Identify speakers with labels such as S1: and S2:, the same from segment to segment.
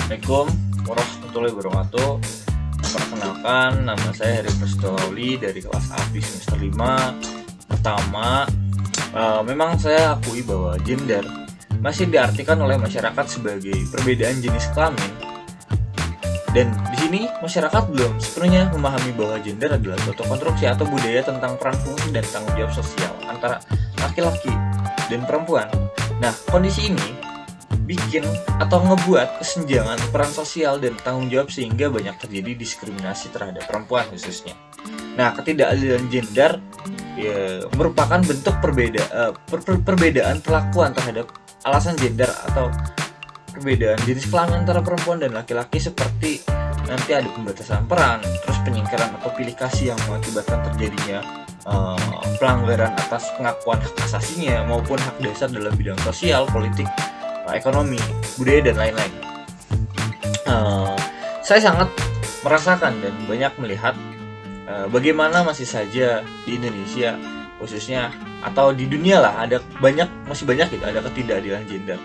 S1: Assalamualaikum warahmatullahi wabarakatuh. Perkenalkan, nama saya Heri Prasetyo dari kelas A di semester 5. Pertama, memang saya akui bahwa gender masih diartikan oleh masyarakat sebagai perbedaan jenis kelamin. Dan di sini masyarakat belum sepenuhnya memahami bahwa gender adalah suatu konstruksi atau budaya tentang peran fungsi dan tanggung jawab sosial antara laki-laki dan perempuan. Nah, kondisi ini bikin atau ngebuat kesenjangan peran sosial dan tanggung jawab sehingga banyak terjadi diskriminasi terhadap perempuan khususnya. Nah, ketidakadilan gender merupakan bentuk perbedaan perlakuan terhadap alasan gender atau perbedaan jenis kelamin antara perempuan dan laki-laki, seperti nanti ada pembatasan peran, terus penyingkiran atau pilih kasih yang mengakibatkan terjadinya pelanggaran atas pengakuan hak asasinya maupun hak dasar dalam bidang sosial, politik, ekonomi, budaya, dan lain-lain. Saya sangat merasakan dan banyak melihat bagaimana masih saja di Indonesia khususnya atau di dunia lah masih banyak gitu ada ketidakadilan gender.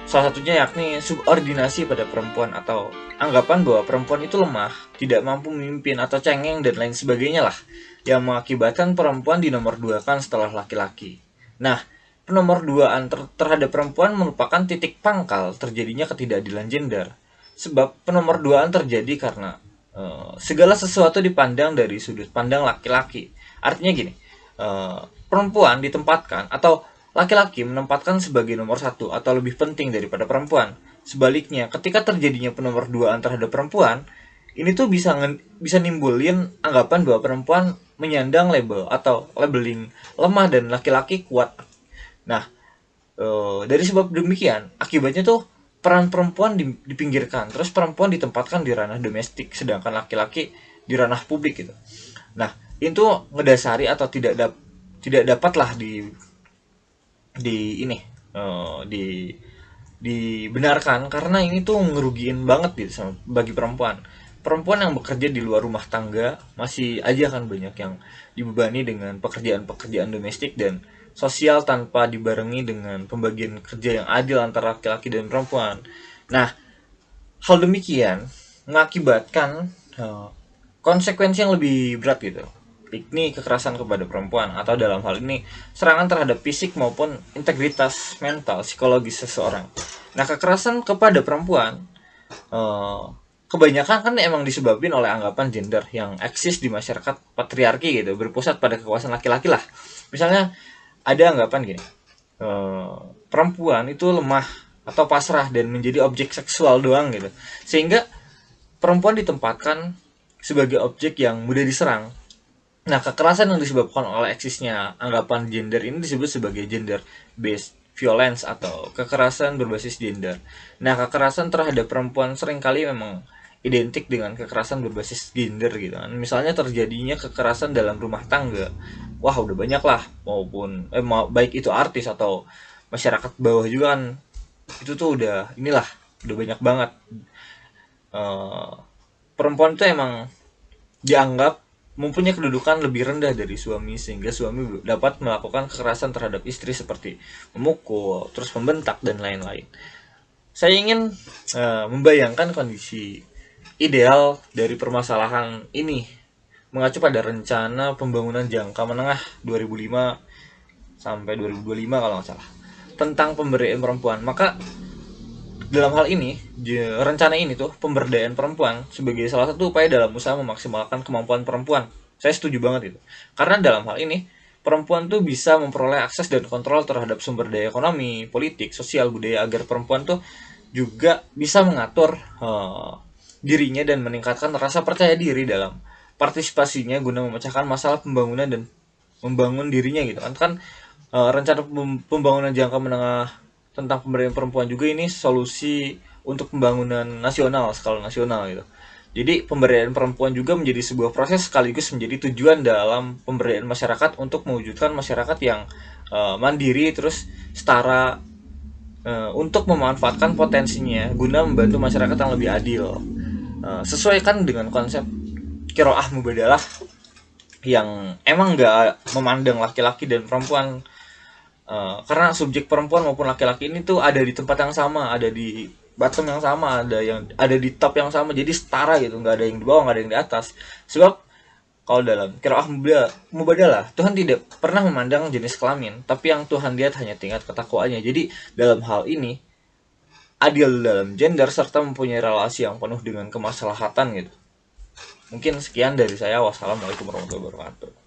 S1: Salah satunya yakni subordinasi pada perempuan atau anggapan bahwa perempuan itu lemah, tidak mampu memimpin atau cengeng dan lain sebagainya lah, yang mengakibatkan perempuan dinomorduakan setelah laki-laki. Nah, penomorduaan terhadap perempuan merupakan titik pangkal terjadinya ketidakadilan gender. Sebab penomorduaan terjadi karena segala sesuatu dipandang dari sudut pandang laki-laki. Artinya gini, perempuan ditempatkan atau laki-laki menempatkan sebagai nomor satu atau lebih penting daripada perempuan. Sebaliknya, ketika terjadinya penomorduaan terhadap perempuan, ini tuh bisa nimbulin anggapan bahwa perempuan menyandang label atau labeling lemah dan laki-laki kuat. Nah, dari sebab demikian, akibatnya tuh peran perempuan dipinggirkan, terus perempuan ditempatkan di ranah domestik, sedangkan laki-laki di ranah publik gitu. Nah, itu ngedasari atau tidak dapatlah dibenarkan, karena ini tuh ngerugiin banget gitu bagi perempuan. Perempuan yang bekerja di luar rumah tangga masih aja kan banyak yang dibebani dengan pekerjaan-pekerjaan domestik dan sosial tanpa dibarengi dengan pembagian kerja yang adil antara laki-laki dan perempuan. Nah, hal demikian mengakibatkan konsekuensi yang lebih berat gitu. Ini kekerasan kepada perempuan atau dalam hal ini serangan terhadap fisik maupun integritas mental psikologis seseorang. Nah, kekerasan kepada perempuan kebanyakan kan emang disebabkan oleh anggapan gender yang eksis di masyarakat patriarki gitu, berpusat pada kekuasaan laki-laki lah. Misalnya ada anggapan gini, perempuan itu lemah atau pasrah dan menjadi objek seksual doang gitu, sehingga perempuan ditempatkan sebagai objek yang mudah diserang. Nah, kekerasan yang disebabkan oleh eksisnya anggapan gender ini disebut sebagai gender based violence atau kekerasan berbasis gender. Nah, kekerasan terhadap perempuan seringkali memang identik dengan kekerasan berbasis gender gitu kan. Misalnya terjadinya kekerasan dalam rumah tangga. Wah, udah banyak lah, maupun baik itu artis atau masyarakat bawah juga kan, itu tuh udah banyak banget. Perempuan itu emang dianggap mempunyai kedudukan lebih rendah dari suami, sehingga suami dapat melakukan kekerasan terhadap istri seperti memukul, terus membentak, dan lain-lain. Saya ingin membayangkan kondisi ideal dari permasalahan ini mengacu pada rencana pembangunan jangka menengah 2005 sampai 2025 kalau nggak salah, tentang pemberdayaan perempuan. Maka dalam hal ini, rencana ini tuh pemberdayaan perempuan sebagai salah satu upaya dalam usaha memaksimalkan kemampuan perempuan. Saya setuju banget itu. Karena dalam hal ini, perempuan tuh bisa memperoleh akses dan kontrol terhadap sumber daya ekonomi, politik, sosial, budaya, agar perempuan tuh juga bisa mengatur dirinya dan meningkatkan rasa percaya diri dalam partisipasinya guna memecahkan masalah pembangunan dan membangun dirinya gitu kan. Rencana pembangunan jangka menengah tentang pemberdayaan perempuan juga ini solusi untuk pembangunan nasional, skala nasional gitu. Jadi pemberdayaan perempuan juga menjadi sebuah proses sekaligus menjadi tujuan dalam pemberdayaan masyarakat untuk mewujudkan masyarakat yang mandiri terus setara, untuk memanfaatkan potensinya guna membantu masyarakat yang lebih adil. Sesuai kan dengan konsep Qiraah Mubadalah yang emang nggak memandang laki-laki dan perempuan, karena subjek perempuan maupun laki-laki ini tuh ada di tempat yang sama, ada di bottom yang sama, ada di top yang sama, jadi setara gitu, nggak ada yang di bawah, nggak ada yang di atas. Sebab kalau dalam qiraah mubadalah, Tuhan tidak pernah memandang jenis kelamin, tapi yang Tuhan lihat hanya tingkat ketakwaannya. Jadi dalam hal ini adil dalam gender serta mempunyai relasi yang penuh dengan kemaslahatan gitu. Mungkin sekian dari saya. Wassalamualaikum warahmatullahi wabarakatuh.